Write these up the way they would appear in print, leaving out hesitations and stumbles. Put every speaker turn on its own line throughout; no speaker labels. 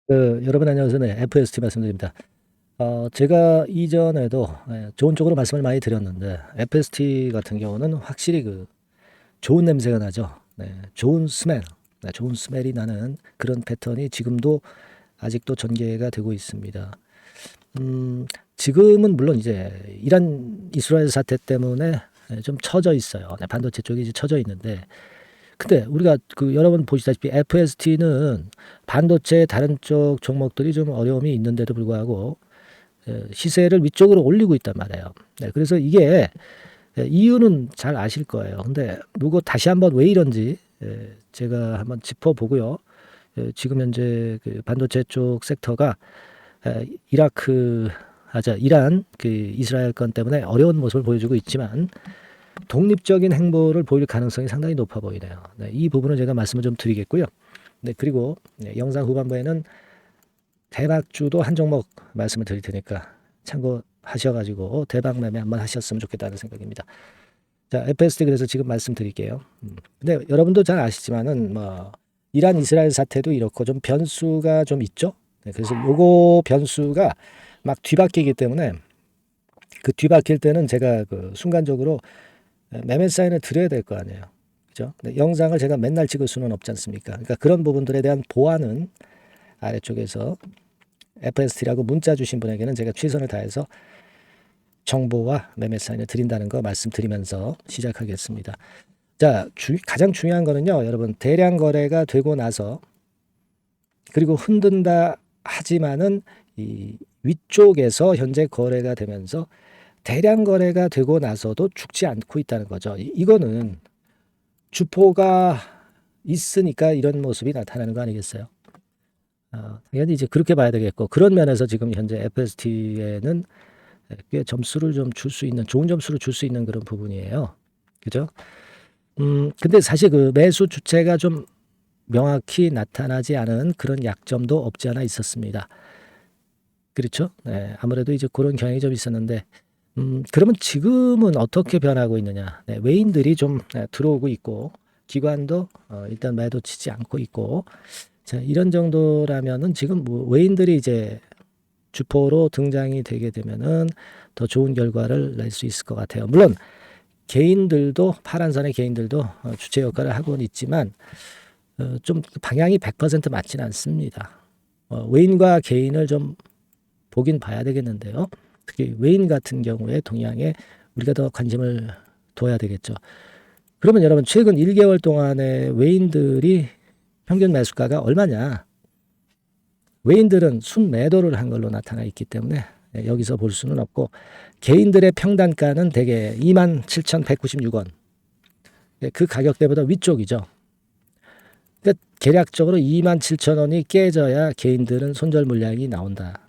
여러분 안녕하세요. 네, FST 말씀드립니다. 제가 이전에도 좋은 쪽으로 말씀을 많이 드렸는데 FST 같은 경우는 확실히 좋은 냄새가 나죠. 네, 좋은 스멜, 좋은 스멜이 나는 그런 패턴이 지금도 아직도 전개가 되고 있습니다. 지금은 물론 이제 이란 이스라엘 사태 때문에 좀 처져 있어요. 네, 반도체 쪽이 이제 처져 있는데 근데 우리가 여러분 보시다시피 FST는 반도체 다른 쪽 종목들이 좀 어려움이 있는데도 불구하고 시세를 위쪽으로 올리고 있단 말이에요. 네, 그래서 이게 이유는 잘 아실 거예요. 근데 이거 다시 한번 왜 이런지 제가 한번 짚어보고요. 지금 현재 반도체 쪽 섹터가 이라크 이란 이스라엘 건 때문에 어려운 모습을 보여주고 있지만 독립적인 행보를 보일 가능성이 상당히 높아 보이네요. 네, 이 부분을 제가 말씀을 좀 드리겠고요. 네, 그리고 영상 후반부에는 대박주도 한 종목 말씀을 드릴 테니까 참고하셔가지고 대박 매매 한번 하셨으면 좋겠다는 생각입니다. 자, FST 그래서 지금 말씀드릴게요. 근데 여러분도 잘 아시지만은 뭐 이란 이스라엘 사태도 이렇고 좀 변수가 좀 있죠. 네, 그래서 요거 변수가 막 뒤바뀌기 때문에 그 뒤바뀔 때는 제가 순간적으로 매매 사인을 드려야 될 거 아니에요. 그죠? 영상을 제가 맨날 찍을 수는 없지 않습니까? 그러니까 그런 부분들에 대한 보완은 아래쪽에서 FST라고 문자 주신 분에게는 제가 최선을 다해서 정보와 매매 사인을 드린다는 거 말씀드리면서 시작하겠습니다. 자, 가장 중요한 거는요, 여러분, 대량 거래가 되고 나서 그리고 흔든다 하지만은 이 위쪽에서 현재 거래가 되면서 대량 거래가 되고 나서도 죽지 않고 있다는 거죠. 이거는 주포가 있으니까 이런 모습이 나타나는 거 아니겠어요? 당연히 이제 그렇게 봐야 되겠고 그런 면에서 지금 현재 FST에는 꽤 점수를 좀 줄 수 있는 좋은 점수를 줄 수 있는 그런 부분이에요. 그죠? 근데 사실 매수 주체가 좀 명확히 나타나지 않은 그런 약점도 없지 않아 있었습니다. 그렇죠? 네, 아무래도 이제 그런 경향이 좀 있었는데 그러면 지금은 어떻게 변하고 있느냐? 네, 외인들이 좀 들어오고 있고 기관도 일단 매도 치지 않고 있고 자, 이런 정도라면은 지금 뭐 외인들이 이제 주포로 등장이 되게 되면은 더 좋은 결과를 낼 수 있을 것 같아요. 물론 개인들도 파란선의 개인들도 주체 역할을 하고는 있지만 좀 방향이 100% 맞지는 않습니다. 외인과 개인을 좀 보긴 봐야 되겠는데요. 특히 외인 같은 경우에 동향에 우리가 더 관심을 둬야 되겠죠. 그러면 여러분 최근 1개월 동안에 외인들이 평균 매수가가 얼마냐? 외인들은 순매도를 한 걸로 나타나 있기 때문에 여기서 볼 수는 없고 개인들의 평단가는 대개 27,196원. 그 가격대보다 위쪽이죠. 그러니까 계략적으로 27,000원이 깨져야 개인들은 손절 물량이 나온다.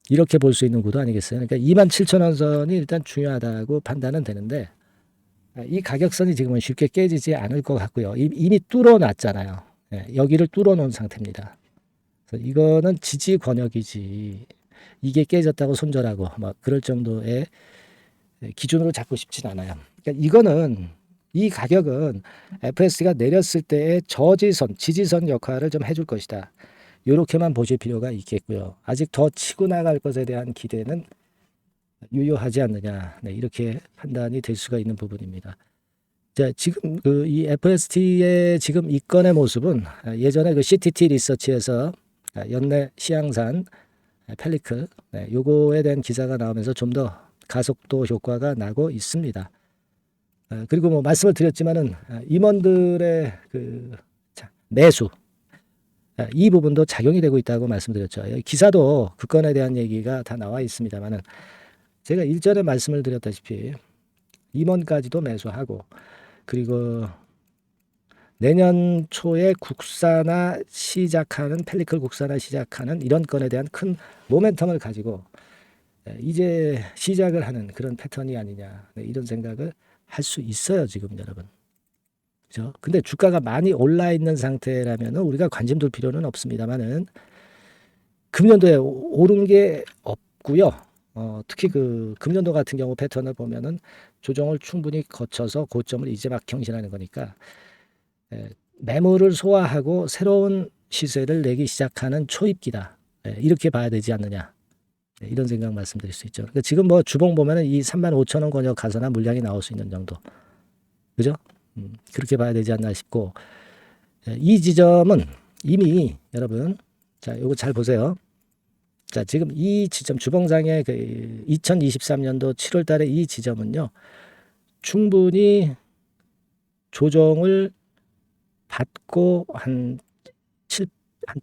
이렇게 볼 수 있는 구도 아니겠어요? 그러니까 27,000원 선이 일단 중요하다고 판단은 되는데 이 가격선이 지금은 쉽게 깨지지 않을 것 같고요. 이미 뚫어놨잖아요. 여기를 뚫어놓은 상태입니다. 그래서 이거는 지지 권역이지 이게 깨졌다고 손절하고 막 그럴 정도의 기준으로 잡고 싶진 않아요. 그러니까 이거는 이 가격은 FS가 내렸을 때의 저지선, 지지선 역할을 좀 해줄 것이다. 이렇게만 보실 필요가 있겠고요. 아직 더 치고 나갈 것에 대한 기대는 유효하지 않느냐. 네, 이렇게 판단이 될 수가 있는 부분입니다. 자, 지금 이 FST의 지금 이 건의 모습은 예전에 CTT 리서치에서 연내 시향산 펠리클 요거에 대한 기사가 나오면서 좀 더 가속도 효과가 나고 있습니다. 그리고 뭐 말씀을 드렸지만은 임원들의 매수 이 부분도 작용이 되고 있다고 말씀드렸죠. 기사도 그 건에 대한 얘기가 다 나와 있습니다만은 제가 일전에 말씀을 드렸다시피 임원까지도 매수하고 그리고 내년 초에 국산화 시작하는 펠리클 국산화 시작하는 이런 건에 대한 큰 모멘텀을 가지고 이제 시작을 하는 그런 패턴이 아니냐 이런 생각을 할 수 있어요 지금 여러분. 그죠? 근데 주가가 많이 올라 있는 상태라면 우리가 관심 둘 필요는 없습니다만은 금년도에 오른 게 없고요. 특히 금년도 같은 경우 패턴을 보면은 조정을 충분히 거쳐서 고점을 이제 막 경신하는 거니까 매물을 소화하고 새로운 시세를 내기 시작하는 초입기다. 이렇게 봐야 되지 않느냐. 이런 생각 말씀드릴 수 있죠. 그러니까 지금 뭐 주봉 보면은 이 35,000원 권역 가서나 물량이 나올 수 있는 정도. 그죠? 그렇게 봐야 되지 않나 싶고, 이 지점은 이미 여러분, 자, 요거 잘 보세요. 자, 지금 이 지점 주봉상의 그 2023년도 7월 달에 이 지점은요, 충분히 조정을 받고 한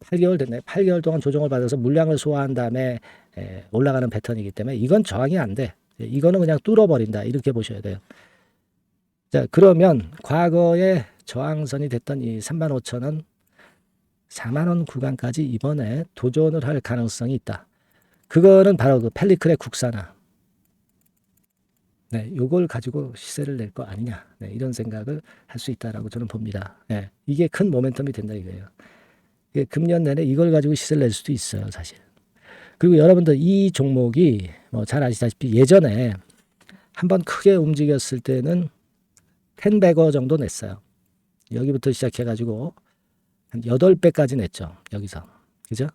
8개월 됐네. 8개월 동안 조정을 받아서 물량을 소화한 다음에 올라가는 패턴이기 때문에 이건 저항이 안 돼. 이거는 그냥 뚫어버린다. 이렇게 보셔야 돼요. 자, 그러면 과거에 저항선이 됐던 이 35,000원, 4만원 구간까지 이번에 도전을 할 가능성이 있다. 그거는 바로 그 펠리클의 국산화. 네, 요걸 가지고 시세를 낼 거 아니냐. 네, 이런 생각을 할 수 있다라고 저는 봅니다. 네, 이게 큰 모멘텀이 된다 이거예요. 금년 내내 이걸 가지고 시세를 낼 수도 있어요, 사실. 그리고 여러분들 이 종목이 뭐 잘 아시다시피 예전에 한번 크게 움직였을 때는 10배거 정도 냈어요. 여기부터 시작해가지고 한 8배까지 냈죠. 여기서. 그죠?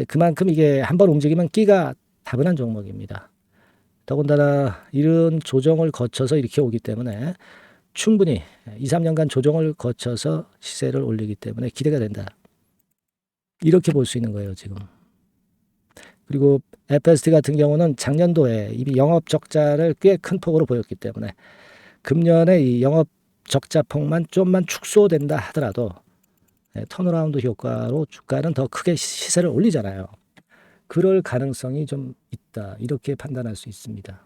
그만큼 이게 한번 움직이면 끼가 다분한 종목입니다. 더군다나 이런 조정을 거쳐서 이렇게 오기 때문에 충분히 2, 3년간 조정을 거쳐서 시세를 올리기 때문에 기대가 된다. 이렇게 볼 수 있는 거예요, 지금. 그리고 FST 같은 경우는 작년도에 이미 영업 적자를 꽤 큰 폭으로 보였기 때문에 금년에 이 영업 적자 폭만 좀만 축소된다 하더라도 턴어라운드 효과로 주가는 더 크게 시세를 올리잖아요. 그럴 가능성이 좀 있다. 이렇게 판단할 수 있습니다.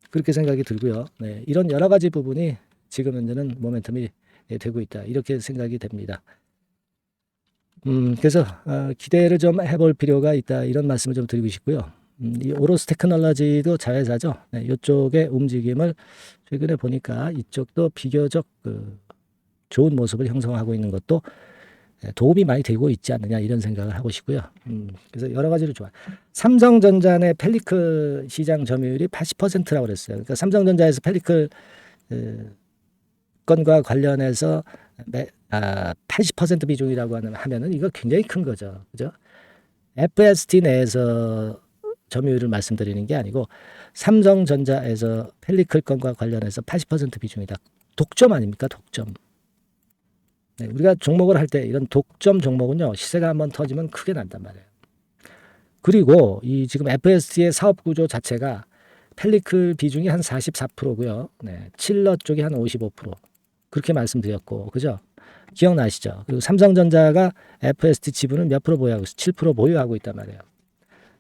그렇게 생각이 들고요. 네, 이런 여러 가지 부분이 지금 현재는 모멘텀이 되고 있다. 이렇게 생각이 됩니다. 그래서 기대를 좀 해볼 필요가 있다. 이런 말씀을 좀 드리고 싶고요. 이 오로스 테크놀로지도 자회사죠. 네, 이쪽의 움직임을 최근에 보니까 이쪽도 비교적 좋은 모습을 형성하고 있는 것도 도움이 많이 되고 있지 않느냐 이런 생각을 하고 싶고요. 그래서 여러 가지로 좋아요. 삼성전자 내 펠리클 시장 점유율이 80%라고 그랬어요. 그러니까 삼성전자에서 펠리클 건과 관련해서 80% 비중이라고 하면은 이거 굉장히 큰 거죠. 그죠? FST 내에서 점유율을 말씀드리는 게 아니고 삼성전자에서 펠리클 건과 관련해서 80% 비중이다. 독점 아닙니까? 독점. 네, 우리가 종목을 할 때 이런 독점 종목은요, 시세가 한번 터지면 크게 난단 말이에요. 그리고 이 지금 FST의 사업 구조 자체가 펠리클 비중이 한 44%고요. 네, 칠러 쪽이 한 55%. 그렇게 말씀드렸고, 그죠? 기억나시죠? 그리고 삼성전자가 FST 지분을 몇 프로 보유하고 있어요? 7% 보유하고 있단 말이에요.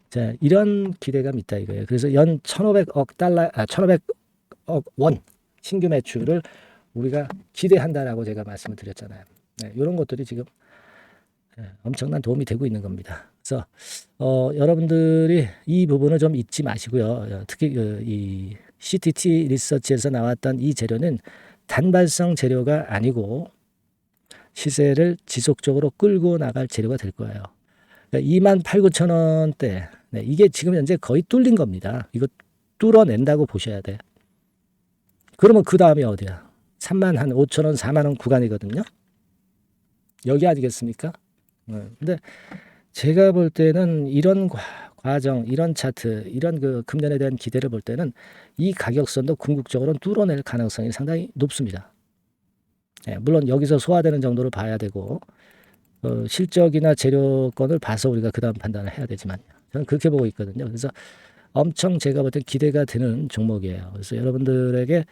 자, 이런 기대감이 있다 이거예요. 그래서 연 1,500억 달러, 1,500억 원 신규 매출을 우리가 기대한다라고 제가 말씀을 드렸잖아요. 네, 이런 것들이 지금 엄청난 도움이 되고 있는 겁니다. 그래서 여러분들이 이 부분을 좀 잊지 마시고요. 특히 이 CTT 리서치에서 나왔던 이 재료는 단발성 재료가 아니고 시세를 지속적으로 끌고 나갈 재료가 될 거예요. 그러니까 28,900원대 네, 이게 지금 현재 거의 뚫린 겁니다. 이거 뚫어낸다고 보셔야 돼. 그러면 그 다음이 어디야? 35,000원, 4만원 구간이거든요. 여기 아니겠습니까? 근데 제가 볼 때는 이런 과정, 이런 차트, 이런 그 금년에 대한 기대를 볼 때는 이 가격선도 궁극적으로는 뚫어낼 가능성이 상당히 높습니다. 물론 여기서 소화되는 정도를 봐야 되고 실적이나 재료권을 봐서 우리가 그 다음 판단을 해야 되지만 저는 그렇게 보고 있거든요. 그래서 엄청 제가 볼 때 기대가 되는 종목이에요. 그래서 여러분들에게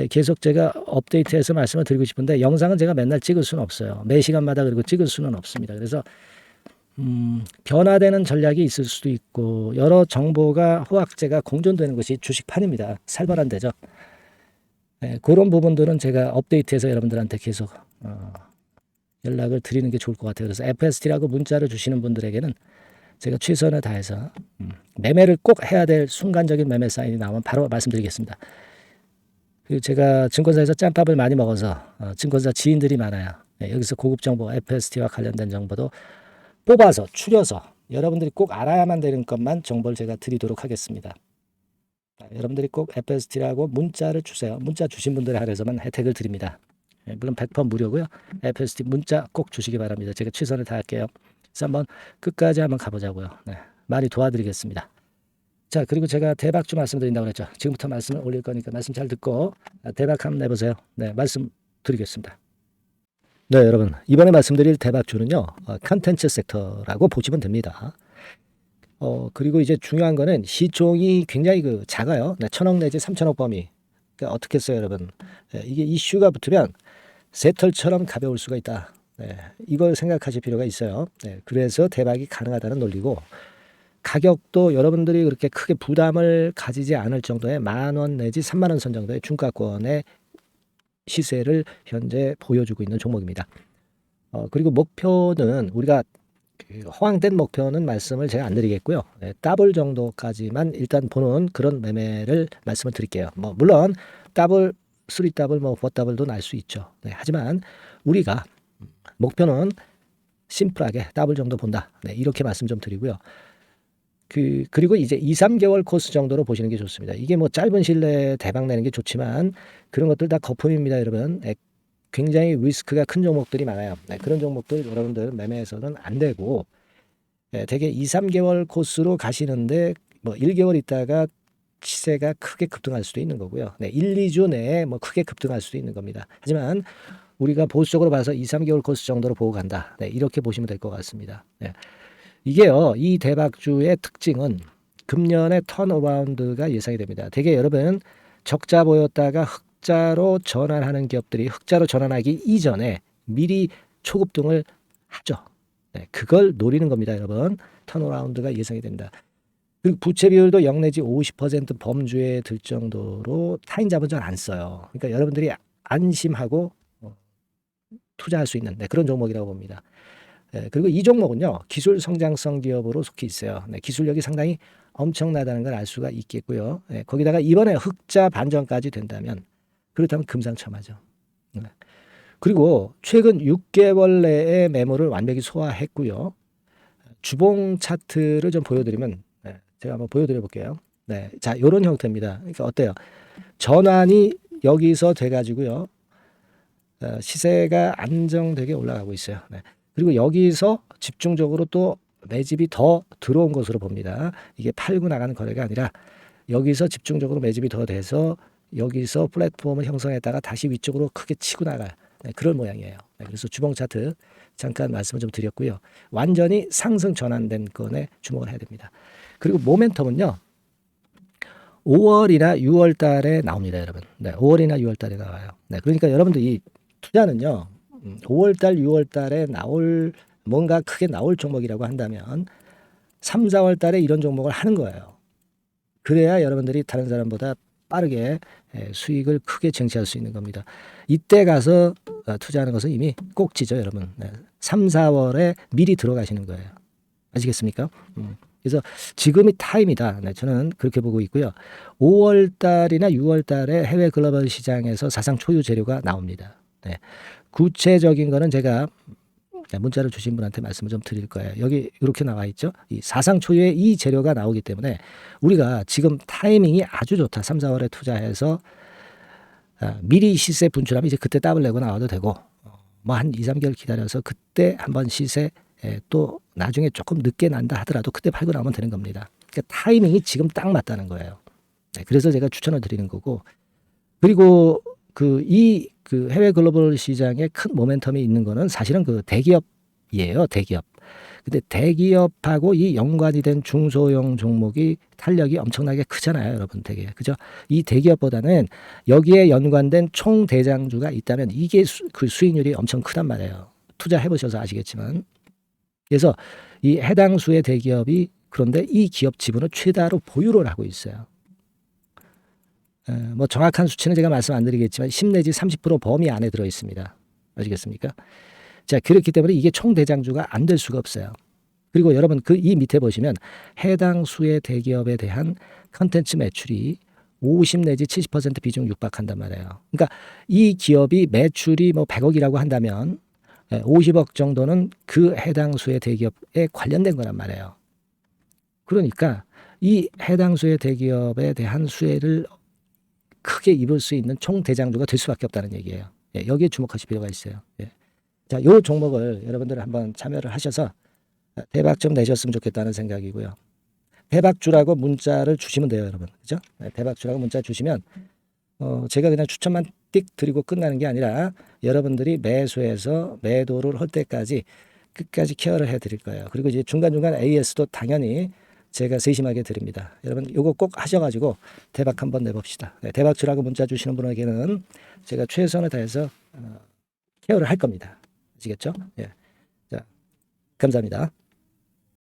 계속 제가 업데이트해서 말씀을 드리고 싶은데 영상은 제가 맨날 찍을 수는 없어요. 매 시간마다 그리고 찍을 수는 없습니다. 그래서 변화되는 전략이 있을 수도 있고 여러 정보가 호황제가 공존되는 것이 주식판입니다. 살벌한 데죠. 그런 부분들은 제가 업데이트해서 여러분들한테 계속 연락을 드리는 게 좋을 것 같아요. 그래서 FST라고 문자를 주시는 분들에게는 제가 최선을 다해서 매매를 꼭 해야 될 순간적인 매매 사인이 나오면 바로 말씀드리겠습니다. 그리고 제가 증권사에서 짬밥을 많이 먹어서 증권사 지인들이 많아요. 여기서 고급 정보, FST와 관련된 정보도 뽑아서 추려서 여러분들이 꼭 알아야만 되는 것만 정보를 제가 드리도록 하겠습니다. 여러분들이 꼭 FST라고 문자를 주세요. 문자 주신 분들에 한해서만 혜택을 드립니다. 물론 100% 무료고요. FST 문자 꼭 주시기 바랍니다. 제가 최선을 다할게요. 그래서 한번 끝까지 한번 가보자고요. 네, 많이 도와드리겠습니다. 자, 그리고 제가 대박주 말씀드린다고 그랬죠. 지금부터 말씀을 올릴 거니까 말씀 잘 듣고 대박 한번 내보세요. 네, 말씀 드리겠습니다. 네, 여러분, 이번에 말씀드릴 대박주는요, 컨텐츠 섹터라고 보시면 됩니다. 그리고 이제 중요한 거는 시총이 굉장히 작아요. 네, 1,000억 내지 3,000억 범위. 그러니까 어떻게 했어요, 여러분? 이게 이슈가 붙으면 새털처럼 가벼울 수가 있다. 네, 이걸 생각하실 필요가 있어요. 네, 그래서 대박이 가능하다는 논리고, 가격도 여러분들이 그렇게 크게 부담을 가지지 않을 정도의 10,000원 내지 30,000원 선 정도의 중가권의 시세를 현재 보여주고 있는 종목입니다. 그리고 목표는 우리가 허황된 목표는 말씀을 제가 안 드리겠고요. 네, 더블 정도까지만 일단 보는 그런 매매를 말씀을 드릴게요. 뭐 물론 더블, 3더블, 뭐 4더블도 날 수 있죠. 네, 하지만 우리가 목표는 심플하게 더블 정도 본다. 네, 이렇게 말씀 좀 드리고요. 그리고 이제 2, 3개월 코스 정도로 보시는 게 좋습니다. 이게 뭐 짧은 시일 내에 대박 내는 게 좋지만 그런 것들 다 거품입니다, 여러분. 굉장히 리스크가 큰 종목들이 많아요. 네, 그런 종목들 여러분들 매매해서는 안 되고, 대개 2, 3개월 코스로 가시는데 뭐 1개월 있다가 시세가 크게 급등할 수도 있는 거고요. 네, 1, 2주 내에 뭐 크게 급등할 수도 있는 겁니다. 하지만 우리가 보수적으로 봐서 2, 3개월 코스 정도로 보고 간다. 네, 이렇게 보시면 될 것 같습니다. 네. 이게요, 이 대박주의 특징은 금년에 턴어라운드가 예상이 됩니다. 되게 여러분 적자 보였다가 흑자로 전환하는 기업들이 흑자로 전환하기 이전에 미리 초급등을 하죠. 네, 그걸 노리는 겁니다, 여러분. 턴어라운드가 예상이 됩니다. 그리고 부채 비율도 0 내지 50% 범주에 들 정도로 타인 자본을 안 써요. 그러니까 여러분들이 안심하고 투자할 수 있는 그런 종목이라고 봅니다. 그리고 이 종목은요, 기술 성장성 기업으로 속해 있어요. 네, 기술력이 상당히 엄청나다는 걸 알 수가 있겠고요. 네, 거기다가 이번에 흑자 반전까지 된다면, 그렇다면 금상첨화죠. 네. 그리고 최근 6개월 내에 매물을 완벽히 소화했고요. 주봉 차트를 좀 보여드리면, 제가 한번 보여드려 볼게요. 네, 자, 이런 형태입니다. 그러니까 어때요? 전환이 여기서 돼가지고요, 시세가 안정되게 올라가고 있어요. 네. 그리고 여기서 집중적으로 또 매집이 더 들어온 것으로 봅니다. 이게 팔고 나가는 거래가 아니라 여기서 집중적으로 매집이 더 돼서 여기서 플랫폼을 형성했다가 다시 위쪽으로 크게 치고 나갈 그런 모양이에요. 그래서 주봉 차트 잠깐 말씀을 좀 드렸고요. 완전히 상승 전환된 건에 주목을 해야 됩니다. 그리고 모멘텀은요, 5월이나 6월 달에 나옵니다, 여러분. 네, 5월이나 6월 달에 나와요. 네, 그러니까 여러분들 이 투자는요, 5월 달, 6월 달에 뭔가 크게 나올 종목이라고 한다면 3, 4월 달에 이런 종목을 하는 거예요. 그래야 여러분들이 다른 사람보다 빠르게 수익을 크게 쟁취할 수 있는 겁니다. 이때 가서 투자하는 것은 이미 꼭지죠, 여러분. 3, 4월에 미리 들어가시는 거예요. 아시겠습니까? 그래서 지금이 타임이다. 저는 그렇게 보고 있고요. 5월 달이나 6월 달에 해외 글로벌 시장에서 사상 초유 재료가 나옵니다. 구체적인 거는 제가 문자를 주신 분한테 말씀을 좀 드릴 거예요. 여기 이렇게 나와 있죠. 이 사상 초유의 이 재료가 나오기 때문에 우리가 지금 타이밍이 아주 좋다. 3, 4월에 투자해서 미리 시세 분출하면 이제 그때 더블 내고 나와도 되고, 뭐 한 2, 3개월 기다려서 그때 한번 시세 또 나중에 조금 늦게 난다 하더라도 그때 팔고 나오면 되는 겁니다. 그러니까 타이밍이 지금 딱 맞다는 거예요. 그래서 제가 추천을 드리는 거고, 그리고 이 해외 글로벌 시장에 큰 모멘텀이 있는 거는 사실은 대기업이에요, 대기업. 근데 대기업하고 이 연관이 된 중소형 종목이 탄력이 엄청나게 크잖아요, 여러분. 되게 그죠? 이 대기업보다는 여기에 연관된 총 대장주가 있다면 이게 수익률이 엄청 크단 말이에요. 투자해 보셔서 아시겠지만. 그래서 이 해당 수의 대기업이 그런데 이 기업 지분을 최다로 보유를 하고 있어요. 뭐 정확한 수치는 제가 말씀 안 드리겠지만 10 내지 30% 범위 안에 들어 있습니다. 아시겠습니까? 자, 그렇기 때문에 이게 총 대장주가 안 될 수가 없어요. 그리고 여러분 이 밑에 보시면 해당 수의 대기업에 대한 컨텐츠 매출이 50 내지 70% 비중 육박한단 말이에요. 그러니까 이 기업이 매출이 뭐 100억이라고 한다면 50억 정도는 그 해당 수의 대기업에 관련된 거란 말이에요. 그러니까 이 해당 수의 대기업에 대한 수혜를 크게 입을 수 있는 총 대장주가 될 수밖에 없다는 얘기예요. 예, 여기에 주목하실 필요가 있어요. 예. 자, 요 종목을 여러분들 한번 참여를 하셔서 대박 좀 내셨으면 좋겠다는 생각이고요. 대박주라고 문자를 주시면 돼요, 여러분. 그죠? 네, 대박주라고 문자 주시면 제가 그냥 추천만 띡 드리고 끝나는 게 아니라 여러분들이 매수해서 매도를 할 때까지 끝까지 케어를 해 드릴 거예요. 그리고 이제 중간중간 AS도 당연히 제가 세심하게 드립니다. 여러분 요거 꼭 하셔가지고 대박 한번 내봅시다. 네, 대박주라고 문자 주시는 분에게는 제가 최선을 다해서 케어를 할 겁니다. 아시겠죠? 예. 자, 감사합니다.